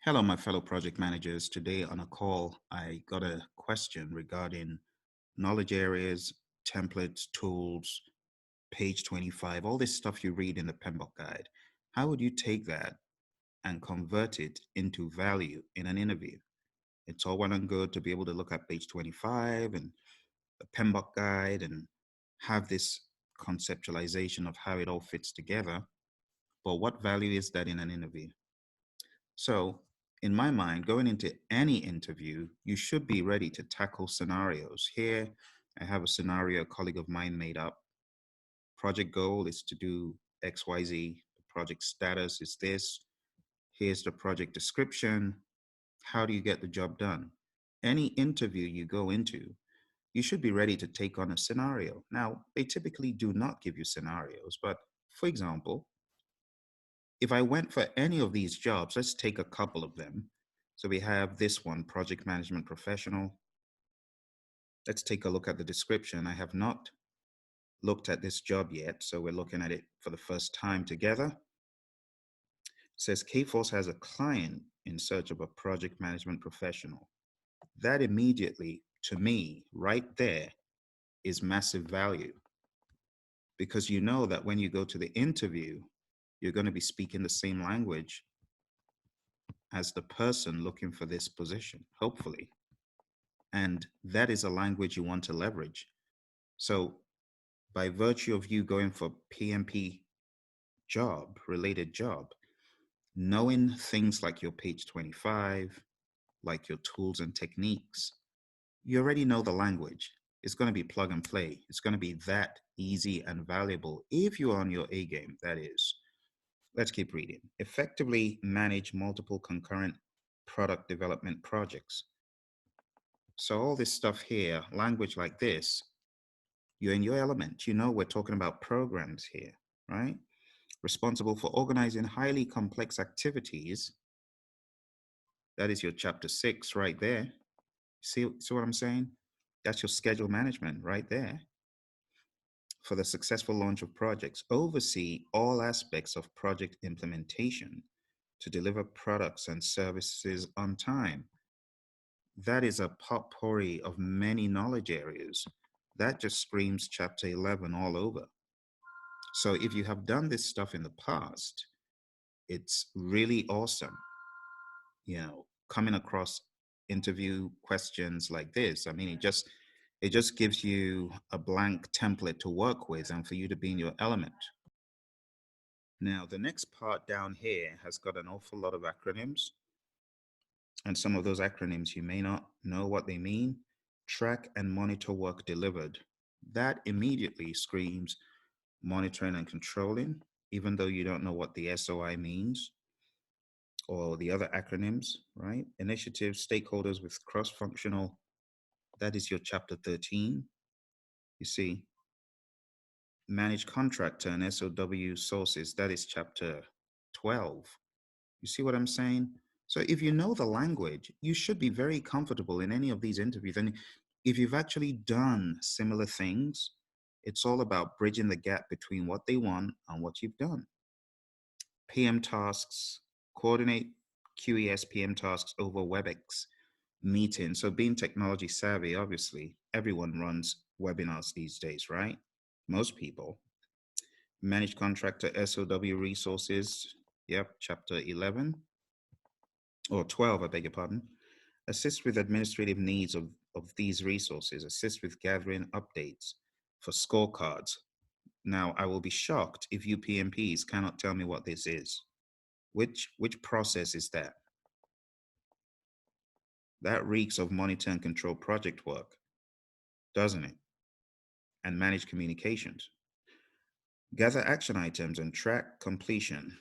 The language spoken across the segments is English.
Hello, my fellow project managers. Today on a call, I got a question regarding knowledge areas, templates, tools, page 25, all this stuff you read in the PMBOK guide. How would you take that and convert it into value in an interview? It's all well and good to be able to look at page 25 and the PMBOK guide and have this conceptualization of how it all fits together. But what value is that in an interview? So, in my mind, going into any interview, you should be ready to tackle scenarios. Here, I have a scenario a colleague of mine made up. Project goal is to do XYZ. The project status is this. Here's the project description. How do you get the job done? Any interview you go into, you should be ready to take on a scenario. Now, they typically do not give you scenarios, but for example, if I went for any of these jobs, let's take a couple of them. So we have this one, project management professional. Let's take a look at the description. I have not looked at this job yet, so we're looking at it for the first time together. It says Kforce has a client in search of a project management professional. That immediately, to me, right there, is massive value because you know that when you go to the interview, you're going to be speaking the same language as the person looking for this position, hopefully. And that is a language you want to leverage. So, by virtue of you going for PMP job, related job, knowing things like your page 25, like your tools and techniques, you already know the language. It's going to be plug and play. It's going to be that easy and valuable if you're on your A game, that is. Let's keep reading. Effectively manage multiple concurrent product development projects. So all this stuff here, language like this, you're in your element. You know we're talking about programs here, right? Responsible for organizing highly complex activities. That is your chapter 6 right there. See what I'm saying? That's your schedule management right there. For the successful launch of projects, oversee all aspects of project implementation to deliver products and services on time. That is a potpourri of many knowledge areas. That just screams chapter 11 all over. So if you have done this stuff in the past, it's really awesome, coming across interview questions like this. I mean, it just gives you a blank template to work with and for you to be in your element. Now, the next part down here has got an awful lot of acronyms, and some of those acronyms you may not know what they mean. Track and monitor work delivered. That immediately screams monitoring and controlling, even though you don't know what the SOI means or the other acronyms, right? Initiatives, stakeholders with cross functional, that is your chapter 13. You see, manage contractor and SOW sources, that is chapter 12. You see what I'm saying? So if you know the language, you should be very comfortable in any of these interviews. And if you've actually done similar things, it's all about bridging the gap between what they want and what you've done. PM tasks, coordinate QES PM tasks over WebEx meeting. So being technology savvy, obviously, everyone runs webinars these days, right? Most people. Manage contractor SOW resources. Yep, chapter 11 or 12, I beg your pardon. Assist with administrative needs of these resources. Assist with gathering updates for scorecards. Now, I will be shocked if you PMPs cannot tell me what this is. Which process is that? That reeks of monitor and control project work, doesn't it? And manage communications. Gather action items and track completion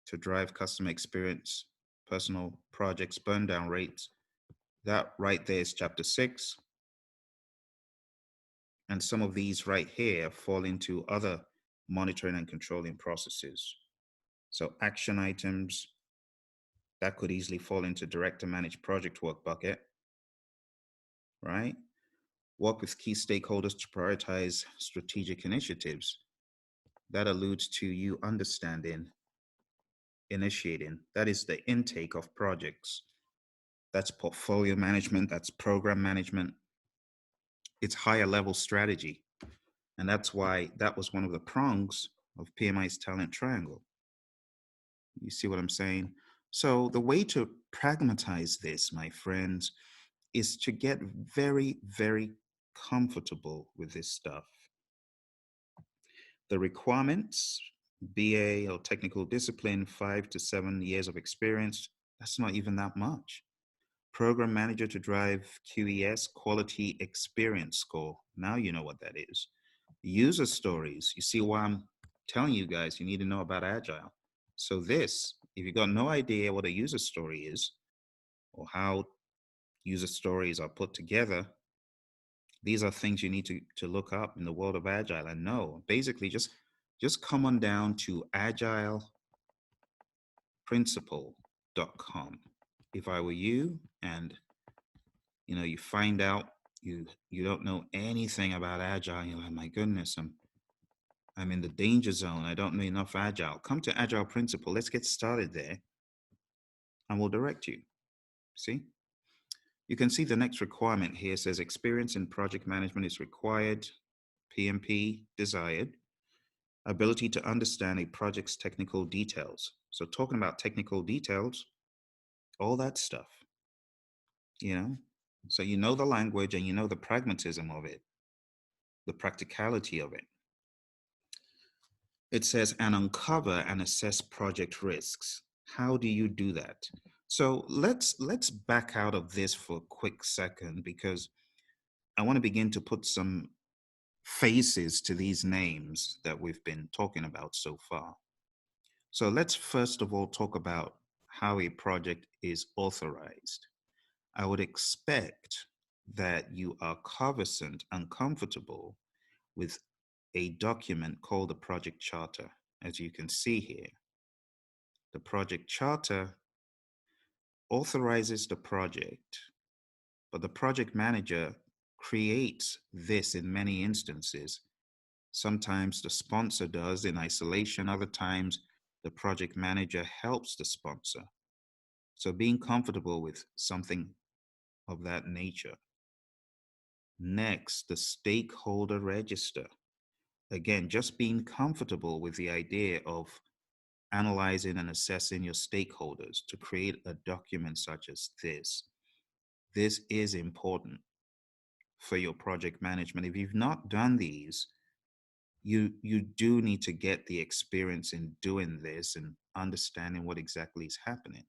to drive customer experience, personal projects, burn down rates. That right there is chapter 6. And some of these right here fall into other monitoring and controlling processes. So action items, that could easily fall into direct to manage project work bucket, right? Work with key stakeholders to prioritize strategic initiatives. That alludes to you understanding initiating. That is the intake of projects. That's portfolio management, that's program management, it's higher level strategy. And that's why that was one of the prongs of PMI's talent triangle. You see what I'm saying? So, the way to pragmatize this, my friends, is to get very, very comfortable with this stuff. The requirements, BA or technical discipline, 5 to 7 years of experience, that's not even that much. Program manager to drive QES, quality experience score. Now you know what that is. User stories. You see why I'm telling you guys you need to know about Agile. So, this, if you got no idea what a user story is or how user stories are put together, these are things you need to look up in the world of Agile and know. Basically, just come on down to agileprinciple.com. If I were you and you find out you don't know anything about Agile, you're like, my goodness, I'm in the danger zone. I don't know enough Agile. Come to Agile Principle. Let's get started there and we'll direct you. See? You can see the next requirement here says experience in project management is required, PMP desired, ability to understand a project's technical details. So, talking about technical details, all that stuff, you know? So, you know the language and you know the pragmatism of it, the practicality of it. It says, and uncover and assess project risks. How do you do that? So let's back out of this for a quick second because I want to begin to put some faces to these names that we've been talking about so far. So let's first of all talk about how a project is authorized. I would expect that you are conversant and comfortable with a document called the project charter. As you can see here, the project charter authorizes the project, but the project manager creates this in many instances. Sometimes the sponsor does in isolation, other times the project manager helps the sponsor. So being comfortable with something of that nature. Next, the stakeholder register. Again, just being comfortable with the idea of analyzing and assessing your stakeholders to create a document such as this. This is important for your project management. If you've not done these, you do need to get the experience in doing this and understanding what exactly is happening.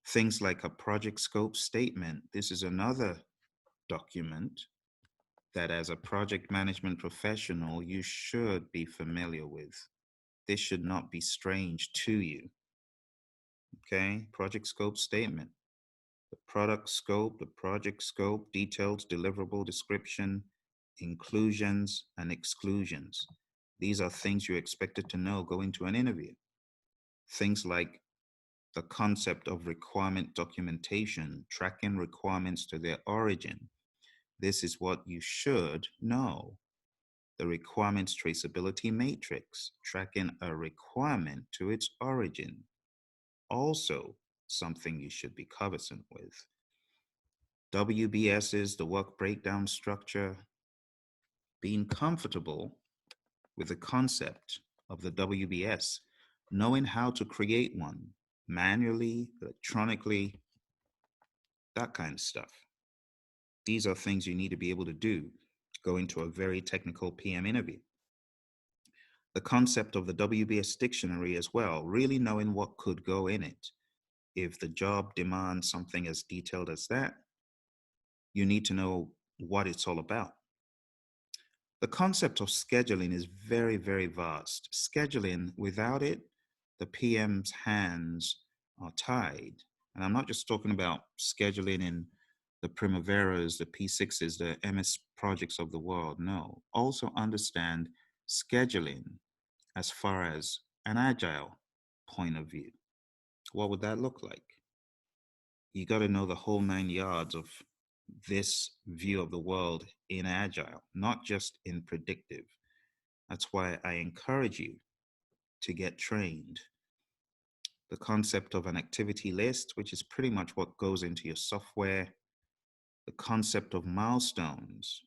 Things like a project scope statement. This is another document that as a project management professional, you should be familiar with. This should not be strange to you. Okay, project scope statement. The product scope, the project scope, detailed deliverable description, inclusions and exclusions. These are things you're expected to know going to an interview. Things like the concept of requirement documentation, tracking requirements to their origin. This is what you should know. The requirements traceability matrix, tracking a requirement to its origin. Also, something you should be conversant with. WBSs, the work breakdown structure, being comfortable with the concept of the WBS, knowing how to create one manually, electronically, that kind of stuff. These are things you need to be able to do going to a very technical PM interview. The concept of the WBS dictionary as well, really knowing what could go in it. If the job demands something as detailed as that, you need to know what it's all about. The concept of scheduling is very, very vast. Scheduling, without it, the PM's hands are tied. And I'm not just talking about scheduling in the Primaveras, the P6s, the MS projects of the world. No. Also understand scheduling as far as an agile point of view. What would that look like? You got to know the whole 9 yards of this view of the world in agile, not just in predictive. That's why I encourage you to get trained the concept of an activity list, which is pretty much what goes into your software, the concept of milestones,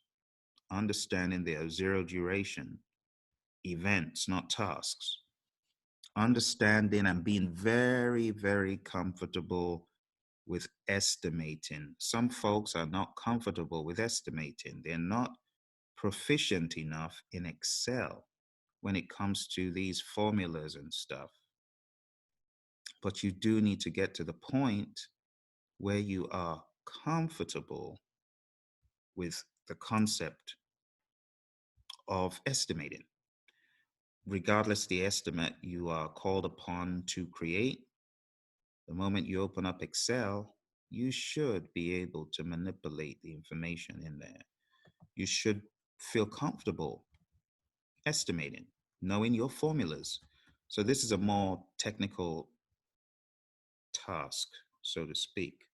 understanding they are zero duration, events, not tasks, understanding and being very, very comfortable with estimating. Some folks are not comfortable with estimating, they're not proficient enough in Excel when it comes to these formulas and stuff. But you do need to get to the point where you are comfortable with the concept of estimating. Regardless the estimate you are called upon to create, the moment you open up Excel, you should be able to manipulate the information in there. You should feel comfortable estimating, knowing your formulas. So this is a more technical task, so to speak.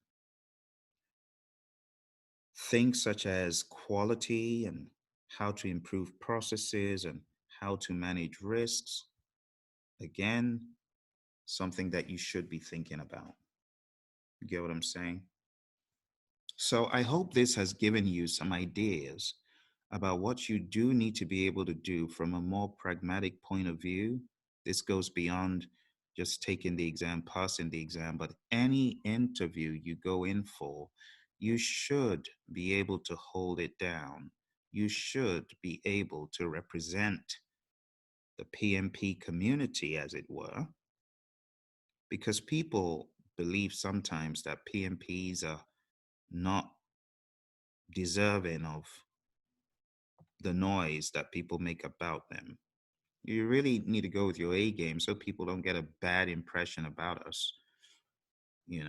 Things such as quality and how to improve processes and how to manage risks, again, something that you should be thinking about. You get what I'm saying? So I hope this has given you some ideas about what you do need to be able to do from a more pragmatic point of view. This goes beyond just taking the exam, passing the exam, but any interview you go in for, you should be able to hold it down. You should be able to represent the PMP community, as it were, because people believe sometimes that PMPs are not deserving of the noise that people make about them. You really need to go with your A game so people don't get a bad impression about us.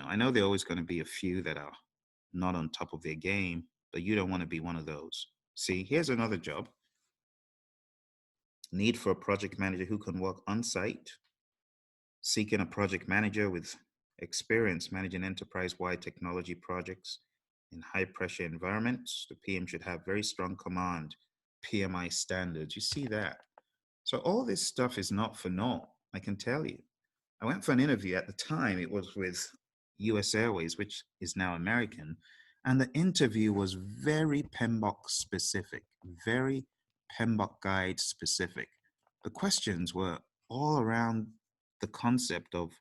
I know there are always going to be a few that are not on top of their game, but you don't want to be one of those. See, here's another job: need for a project manager who can work on site, seeking a project manager with experience managing enterprise wide technology projects in high pressure environments. The PM should have very strong command, PMI standards. You see that? So all this stuff is not for naught, I can tell you. I went for an interview at the time. It was with US Airways, which is now American. And the interview was very PMBOK specific, very PMBOK guide specific. The questions were all around the concept of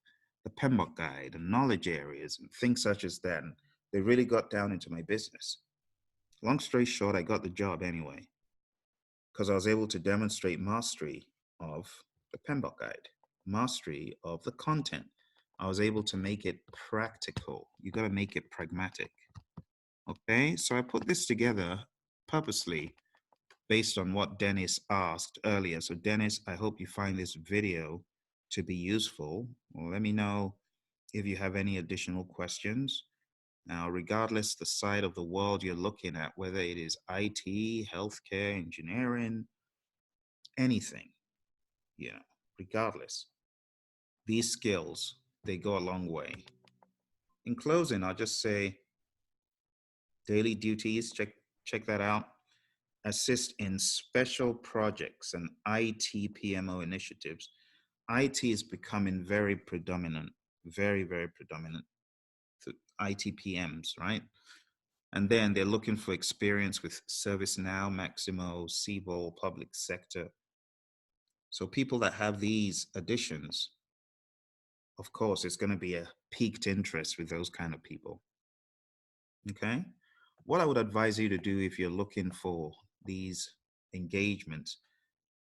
the PMBOK guide and knowledge areas and things such as that. And they really got down into my business. Long story short, I got the job anyway, because I was able to demonstrate mastery of the PMBOK guide, mastery of the content. I was able to make it practical. You got to make it pragmatic. Okay, so I put this together purposely based on what Dennis asked earlier. So, Dennis, I hope you find this video to be useful. Well, let me know if you have any additional questions. Now, regardless the side of the world you're looking at, whether it is IT, healthcare, engineering, anything, yeah, regardless, these skills, they go a long way. In closing, I'll just say daily duties, check that out. Assist in special projects and IT PMO initiatives. IT is becoming very predominant, very, very predominant. IT PMs, right? And then they're looking for experience with ServiceNow, Maximo, Siebel, public sector. So people that have these additions, of course, it's going to be a piqued interest with those kind of people. Okay. What I would advise you to do if you're looking for these engagements,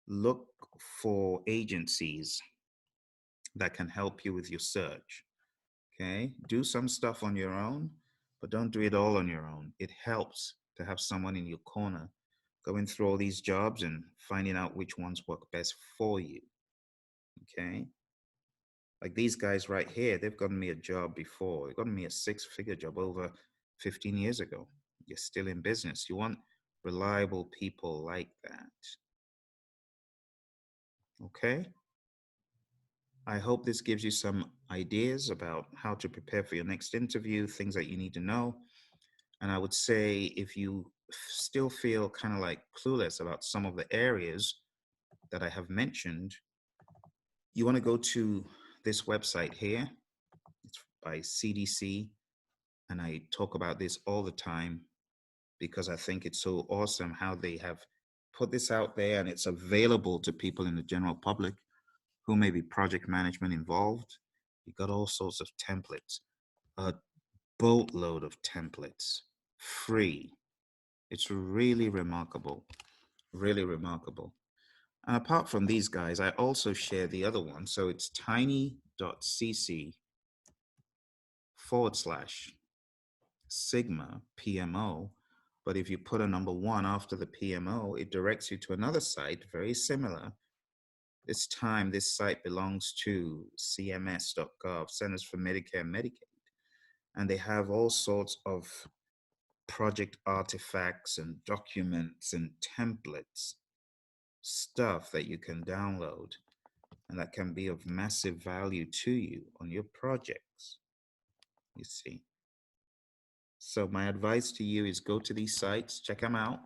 look for agencies that can help you with your search. Okay. Do some stuff on your own, but don't do it all on your own. It helps to have someone in your corner going through all these jobs and finding out which ones work best for you. Okay. Like these guys right here, they've gotten me a job before. They've gotten me a six-figure job over 15 years ago. You're still in business. You want reliable people like that. Okay? I hope this gives you some ideas about how to prepare for your next interview, things that you need to know. And I would say if you still feel kind of like clueless about some of the areas that I have mentioned, you want to go to this website here. It's by CDC, and I talk about this all the time because I think it's so awesome how they have put this out there and it's available to people in the general public who may be project management involved. You got all sorts of templates, a boatload of templates, free. It's really remarkable, really remarkable. And apart from these guys, I also share the other one. So it's tiny.cc/Sigma PMO. But if you put a number one after the PMO, it directs you to another site very similar. This time, this site belongs to CMS.gov, Centers for Medicare and Medicaid. And they have all sorts of project artifacts and documents and templates, stuff that you can download and that can be of massive value to you on your projects, you see. So my advice to you is go to these sites, check them out,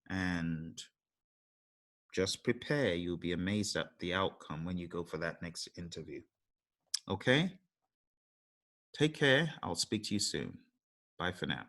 and just prepare. You'll be amazed at the outcome when you go for that next interview. Okay? Take care. I'll speak to you soon. Bye for now.